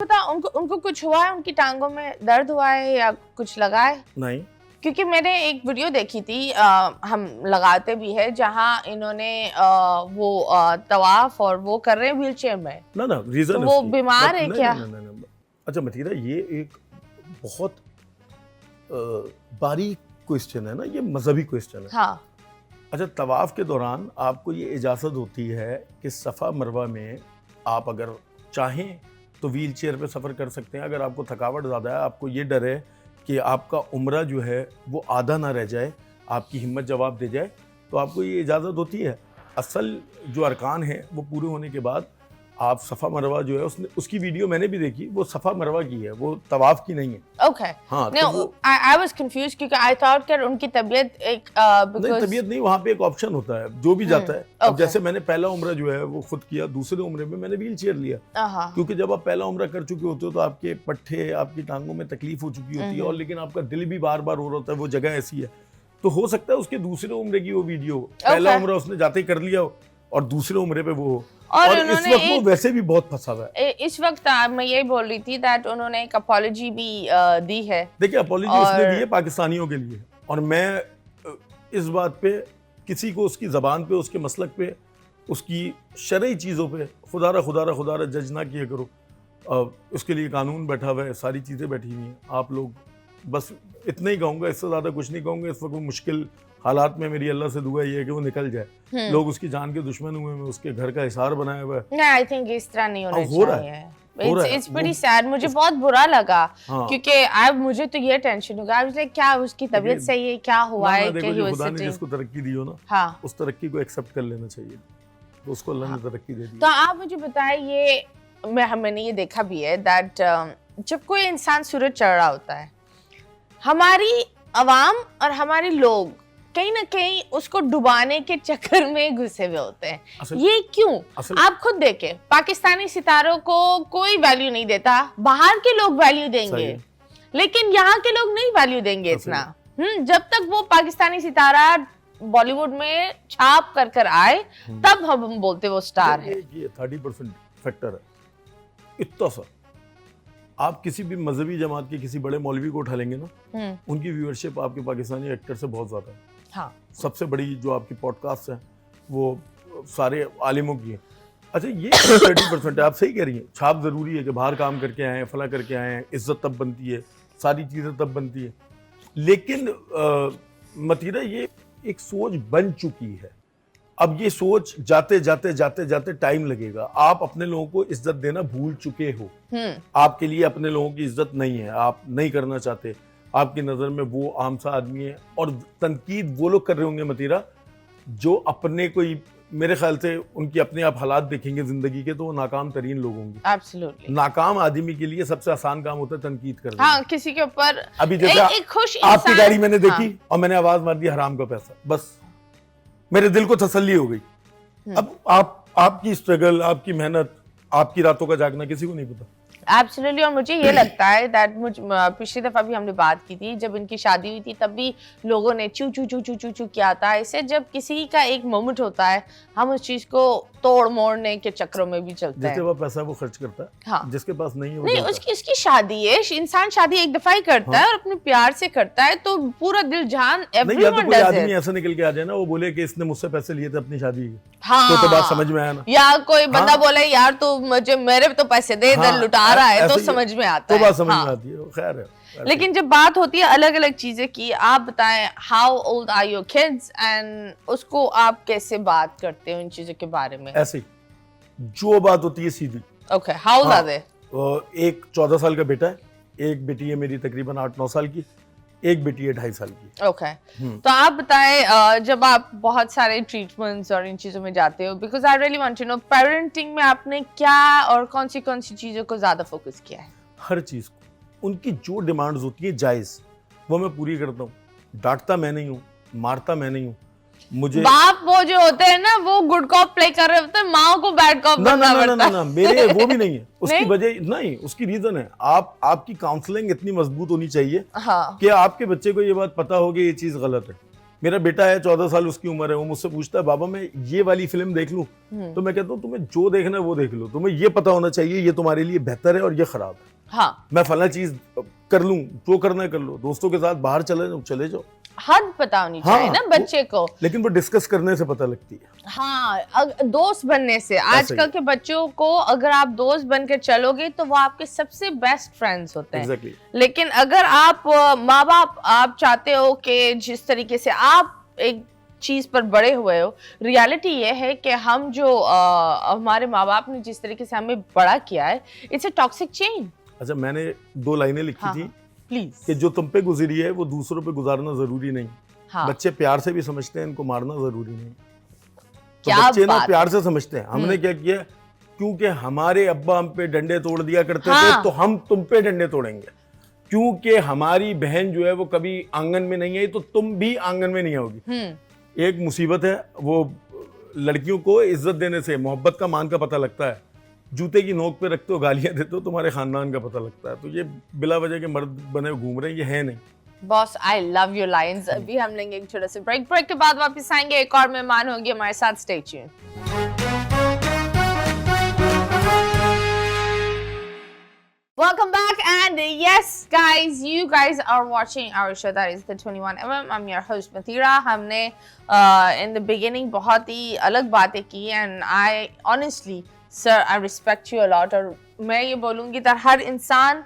पता उनको उनको कुछ हुआ है, उनकी टांगों में दर्द हुआ है या कुछ लगा है? नहीं। क्योंकि मैंने एक वीडियो देखी थी, हम लगाते भी है, जहां इन्होंने वो तवाफ और वो कर रहे हैं व्हील चेयर में। ना रीजन तो वो बीमार है क्या? नहीं। अच्छा मतीरा, ये एक बहुत बारीक क्वेश्चन है ना, ये मजहबी क्वेश्चन है। हाँ। अच्छा, तवाफ के दौरान आपको ये इजाज़त होती है कि सफ़ा मरवा में आप अगर चाहें तो व्हील चेयर पर सफ़र कर सकते हैं। अगर आपको थकावट ज़्यादा है, आपको ये डर है कि आपका उम्रा जो है वो आधा ना रह जाए, आपकी हिम्मत जवाब दे जाए, तो आपको ये इजाज़त होती है। असल जो अरकान है वो पूरे होने के बाद आप सफ़ा मरवा जो है, उसकी वीडियो मैंने भी देखी, वो सफ़ा मरवा की है, वो तवाफ की नहीं है। ओके। हाँ, No, I was confused क्योंकि I thought कि उनकी तबीयत एक नहीं, तबीयत नहीं, वहाँ पे एक ऑप्शन होता है जो भी जाता है। अब जैसे मैंने पहला उम्रा जो है वो खुद किया, दूसरे उम्रे में मैंने व्हील चेयर लिया, क्योंकि जब आप पहला उम्रा कर चुके होते हो तो आपके पट्ठे, आपकी टांगों में तकलीफ हो चुकी होती है, और लेकिन आपका दिल भी बार बार हो रहा होता है, वो जगह ऐसी है। तो हो सकता है उसके दूसरे उम्रे की वो वीडियो, पहला उम्रा उसने जाते ही कर लिया हो और दूसरे उम्रे पे वो, और इस वक्त वो वैसे भी बहुत फंसा हुआ है। इस वक्त मैं यही बोल रही थी दैट उन्होंने एक अपॉलॉजी भी दी है। देखिए, अपॉलॉजी उसने दी है पाकिस्तानियों के लिए, और मैं इस बात पे किसी को उसकी ज़बान पे, उसके मसलक पे, उसकी शरई चीज़ों पे खुदारा जज ना किया करो। उसके लिए कानून बैठा हुआ है, सारी चीज़ें बैठी हुई हैं। आप लोग बस इतना ही कहूँगा, इससे ज़्यादा कुछ नहीं कहूँगा। इस वक्त मुश्किल हालात में मेरी अल्लाह से दुआ ये है कि वो निकल जाए। लोग उसकी जान के दुश्मन हुए हैं, उसके घर का हिसार बनाया हुआ है। नहीं, आई थिंक इस तरह नहीं होना चाहिए। It's pretty sad, मुझे बहुत बुरा लगा, क्योंकि अब मुझे तो ये टेंशन होगा क्या उसकी तबीयत सही है, क्या हुआ है कि खुदा ने जिसको तरक्की दी हो ना, हाँ, उस तरक्की को एक्सेप्ट कर लेना चाहिए, तो उसको अल्लाह ने तरक्की दे दी। तो आप मुझे बताएं, ये मैंने ये देखा भी है दैट जब कोई इंसान सूरज चढ़ रहा होता है, हमारी अवाम और हमारे लोग कहीं ना कहीं उसको डुबाने के चक्कर में घुसे हुए होते हैं। ये क्यों? आप खुद देखें, पाकिस्तानी सितारों को कोई वैल्यू नहीं देता, बाहर के लोग वैल्यू देंगे, लेकिन यहाँ के लोग नहीं वैल्यू देंगे इतना। जब तक वो पाकिस्तानी सितारा बॉलीवुड में छाप कर आए, तब हम बोलते वो स्टार है। ये 30% फैक्टर है, इतना सा। आप किसी भी मजहबी जमात के किसी बड़े मौलवी को उठा लेंगे ना, उनकी व्यूअरशिप आपके पाकिस्तानी एक्टर से बहुत ज्यादा है। हाँ। सबसे बड़ी जो आपकी पॉडकास्ट है वो सारे आलिमों की है। अच्छा, ये 30% है, आप सही कह रही हैं। छाप जरूरी है कि बाहर काम करके आए हैं, फला करके आए हैं, इज्जत तब बनती है, सारी चीजें तब बनती है। लेकिन मतीरा, ये एक सोच बन चुकी है। अब ये सोच जाते टाइम लगेगा। आप अपने लोगों को इज्जत देना भूल चुके हो। आपके लिए अपने लोगों की इज्जत नहीं है, आप नहीं करना चाहते। आपकी नज़र में वो आम सा आदमी है, और तनकीद वो लोग कर रहे होंगे मतीरा जो अपने कोई, मेरे ख्याल से उनकी अपने आप हालात देखेंगे जिंदगी के, तो वो नाकाम तरीन लोग होंगे। Absolutely. नाकाम आदमी के लिए सबसे आसान काम होता है तनकीद करना। हाँ, किसी के ऊपर अभी जैसे एक खुश आपकी गाड़ी मैंने देखी, और मैंने आवाज मार दी हराम का पैसा, बस मेरे दिल को तसल्ली हो गई। अब आपकी स्ट्रगल, आपकी मेहनत, आपकी रातों का जागना किसी को नहीं पता। एब्सोल्युटली। और मुझे ये लगता है दैट पिछली दफा भी हमने बात की थी, जब इनकी शादी हुई थी, तब भी लोगों ने चू चू चू चू चू चू किया था। ऐसे जब किसी का एक मोमेंट होता है, हम उस चीज को तोड़ मोड़ने के चक्करों में भी चलते हैं। जिसके पास पैसा वो खर्च करता है, हाँ। जिसके पास नहीं है वो नहीं, उसकी शादी है, इंसान शादी एक दफा ही करता है, और अपने प्यार से करता है, तो पूरा दिल जान एवरीवन डज इट। आदमी ऐसा निकल के आ जाए ना, वो बोले कि इसने मुझसे पैसे लिए थे अपनी शादी के, हाँ, तो बात समझ में आया ना। या कोई बंदा बोले यार तू मुझे मेरे तो पैसे दे, लुटा रहा है, तो समझ में आता है, तो बात समझ में आती है। खैर है। लेकिन जब बात होती है अलग अलग चीजें की, आप बताएं, how old are your kids, and उसको आप कैसे बात करते हो इन चीजों के बारे में? ऐसे जो बात होती है सीधी। Okay, how old are they? एक 14 साल का बेटा है, एक बेटी है मेरी तकरीबन 8-9 साल की, एक बेटी है 2.5 साल की। ओके। तो आप बताएं, जब आप बहुत सारे ट्रीटमेंट्स और इन चीजों में जाते हो, because I really want to know, parenting में आपने क्या और कौन सी चीजों को ज्यादा फोकस किया है? हर चीज को, उनकी जो डिमांड्स होती है जायज, वो मैं पूरी करता हूँ। डांटता मैं नहीं हूँ, मारता मैं नहीं हूँ। मुझे बाप वो जो होते हैं ना, वो गुड कॉप प्ले कर रहे होते हैं, माँ को बैड कॉप बनना पड़ता है। ना, मेरे वो भी नहीं है। उसकी वजह नहीं, उसकी रीजन है, आपकी काउंसलिंग इतनी मजबूत होनी चाहिए कि आपके बच्चे को ये बात पता हो कि ये चीज गलत है। मेरा बेटा है 14 साल उसकी उम्र है, वो मुझसे पूछता है बाबा मैं ये वाली फिल्म देख लूं, तो मैं कहता हूँ तुम्हें जो देखना है वो देख लो, तुम्हें ये पता होना चाहिए ये तुम्हारे लिए बेहतर है और ये खराब है। हाँ, मैं फला चीज कर लूं, जो करना है कर लो, दोस्तों के साथ बाहर चले जाओ, हद पता होनी चाहिए ना बच्चे को। लेकिन वो डिस्कस करने से पता लगती है। हाँ, दोस्त बनने से। आजकल के बच्चों को अगर आप दोस्त बनकर चलोगे तो वो आपके सबसे बेस्ट फ्रेंड्स होते हैं। Exactly. लेकिन अगर आप माँ बाप आप चाहते हो कि जिस तरीके से आप एक चीज पर बड़े हुए हो, रियलिटी ये है कि हम जो हमारे माँ बाप ने जिस तरीके से हमें बड़ा किया है, इट्स अ टॉक्सिक चेन। अच्छा, मैंने 2 लाइनें लिखी थी प्लीज कि जो तुम पे गुजरी है वो दूसरों पे गुजारना जरूरी नहीं। हाँ। बच्चे प्यार से भी समझते हैं, इनको मारना जरूरी नहीं। तो क्या बच्चे ना बात प्यार से समझते हैं। हमने क्या किया, क्योंकि हमारे अब्बा हम पे डंडे तोड़ दिया करते थे तो हम तुम पे डंडे तोड़ेंगे, क्योंकि हमारी बहन जो है वो कभी आंगन में नहीं आई तो तुम भी आंगन में नहीं आओगी। एक मुसीबत है, वो लड़कियों को इज्जत देने से, मोहब्बत का मान का पता लगता है। जूते की नोक पे रखते हो, गालियां देते हो, तुम्हारे खानदान का पता लगता है। तो ये बिला वजह के मर्द बने घूम रहे हैं, ये है नहीं। Boss, I love your lines. अभी हम लेंगे एक छोटा सा ब्रेक के बाद वापस आएंगे, एक और मेहमान होंगे हमारे साथ। Stay tuned. Welcome back, and yes guys, you guys are watching our show that is the 21mm. I'm your host Mathira. हमने in the beginning बहुत ही अलग बातें की, and I honestly sir I respect you a lot। और मैं ये बोलूँगी कि हर इंसान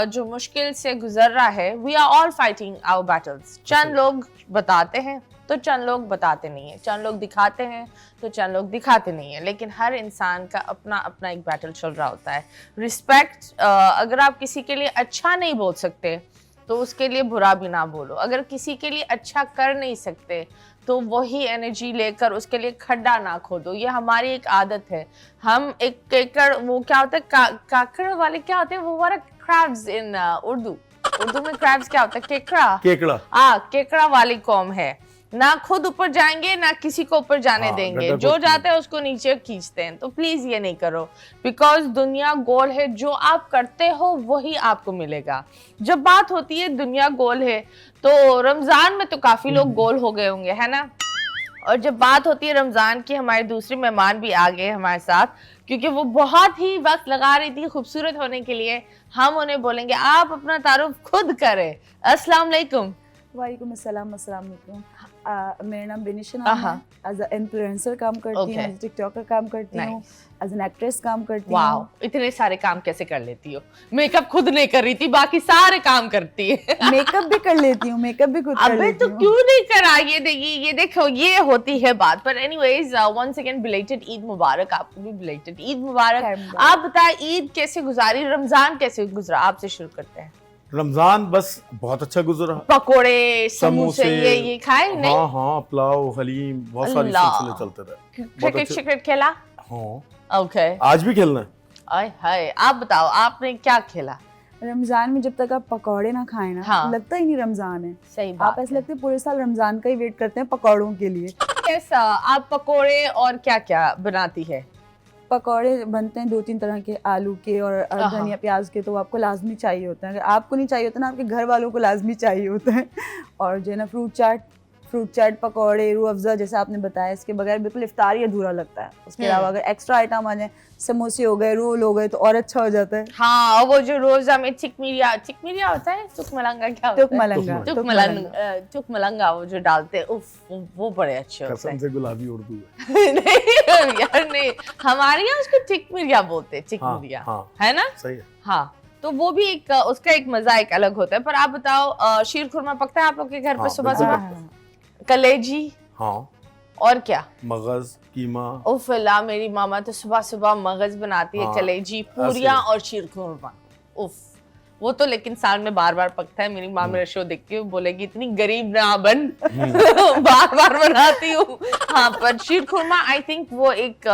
जो मुश्किल से गुजर रहा है, we are all fighting our battles। चंद लोग बताते हैं तो चंद लोग बताते नहीं है, चंद लोग दिखाते हैं तो चंद लोग दिखाते नहीं है, लेकिन हर इंसान का अपना अपना एक बैटल चल रहा होता है। रिस्पेक्ट, अगर आप किसी के लिए अच्छा नहीं बोल सकते तो उसके लिए बुरा भी ना बोलो। अगर किसी के लिए अच्छा कर नहीं सकते तो वही एनर्जी लेकर उसके लिए खड्डा ना खोदो। ये हमारी एक आदत है। हम एक केकड़, वो क्या होता है, काकड़ वाले क्या होते हैं, वो वाला क्रैब्स इन उर्दू में क्रैब्स क्या होता है, केकड़ा। केकड़ा वाली कौम है, ना खुद ऊपर जाएंगे ना किसी को ऊपर जाने देंगे, जो जाते हैं उसको नीचे खींचते हैं। तो प्लीज ये नहीं करो, बिकॉज दुनिया गोल है, जो आप करते हो वही आपको मिलेगा। जब बात होती है दुनिया गोल है तो रमजान में तो काफी लोग गोल हो गए होंगे, है ना। और जब बात होती है रमजान की, हमारे दूसरी मेहमान भी आ गए हमारे साथ, क्योंकि वो बहुत ही वक्त लगा रही थी खूबसूरत होने के लिए। हम उन्हें बोलेंगे आप अपना तारुफ खुद करें। अस्सलाम वालेकुम। वालेकुम अस्सलाम। अस्सलाम वालेकुम। मेरा नाम बेनिशा नाम है। एज अ इन्फ्लुएंसर काम करती हूँ, एज टिकटॉकर काम करती हूँ, एज एन एक्ट्रेस काम करती हूँ। वाओ, इतने सारे काम कैसे कर लेती हो? मेकअप खुद नहीं कर रही थी, बाकी सारे काम करती है। मेकअप भी कर लेती हूँ, मेकअप भी खुद कर लेती हूँ। तो क्यों नहीं करा? ये देखो, ये होती है बात। पर anyways, once again belated Eid मुबारक। आपको भी बिलेटेड ईद मुबारक। आप बताएं ईद कैसे गुजारी, रमजान कैसे गुजरा? आपसे शुरू करते हैं। रमजान बस बहुत अच्छा गुजरा। पकोड़े, समोसे ये खाए नहीं? हाँ, पुलाव, हलीम, बहुत सारी सिलसिले चलते रहे। क्रिकेट खेला? हाँ। ओके। आज भी खेलना है। आय हाय, आप बताओ आपने क्या खेला? रमजान में जब तक आप पकौड़े ना खाएं ना, हाँ। लगता ही नहीं रमजान है। सही बात। आप ऐसे लगते हैं पूरे साल रमजान का ही वेट करते हैं पकौड़ों के लिए। कैसा आप पकोड़े और क्या क्या बनाती है? पकौड़े बनते हैं 2-3 तरह के, आलू के और धनिया प्याज के, तो आपको लाजमी चाहिए होता है। अगर आपको नहीं चाहिए होता ना, आपके घर वालों को लाजमी चाहिए होता है। और जो है ना फ्रूट चाट, पकौड़े, रूह अफ़ज़ा जैसा आपने बताया, इसके बगैर बिल्कुल इफ्तार ही अधूरा लगता है। उसके अलावा अगर एक्स्ट्रा आइटम आ जाए, समोसे हो गए, रोल हो गए, तो और अच्छा हो जाता है। हाँ, और वो जो रोजा में चिकमिरिया होता है, तुकमलंगा क्या होता है? तुकमलंगा वो जो डालते हैं, उफ, वो बड़े अच्छे होते हैं। कसम से गुलाबी उर्दू है। नहीं यार, नहीं, हमारे यहाँ उसको चिकमिरिया बोलते हैं, चिकमिरिया। हाँ, है ना? सही है। हाँ, तो वो भी एक उसका एक मजा एक अलग होता है। पर आप बताओ, शीर खुरमा पकता है आप लोग के घर पे सुबह? कलेजी? हाँ। और क्या? मगज, कीमा। उफला, मेरी मामा तो सुबह सुबह मगज बनाती है, कलेजी, पूरियां और शीर खुरमा। उफ, वो तो लेकिन साल में बार बार पकता है। मेरी माँ मेरा शो देखती है, बोलेगी इतनी गरीब ना बन, बार बार बनाती हूँ। हाँ, पर शीर खुरमा आई थिंक वो एक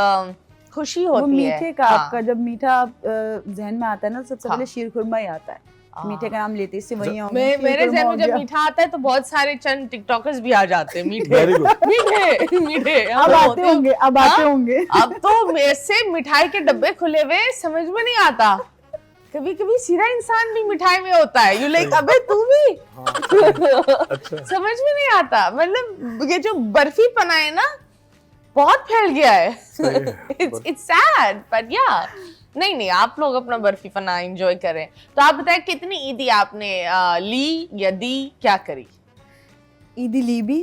खुशी होती है। मीठे का आपका जब मीठा जहन में आता है ना, सबसे पहले शीर खुरमा ही आता है। मीठे का नाम लेते इससे वही मेरे जहन में जब मीठा आता है तो बहुत सारे चंद टिकटॉकर्स भी आ जाते हैं। मीठे अब आते होंगे। अब तो मेरे से मिठाई के डब्बे खुले हुए, समझ में नहीं आता। कभी कभी सीधा इंसान भी मिठाई में होता है, यू लाइक अबे तू भी अच्छा समझ में नहीं आता। मतलब ये जो बर्फी पना है ना बहुत फैल गया है। सही है। इट्स सैड बट या नहीं आप लोग अपना बर्फी पना एंजॉय करें। तो आप बताएं कितनी ईदी आपने ली या दी, क्या करी? ईदी ली भी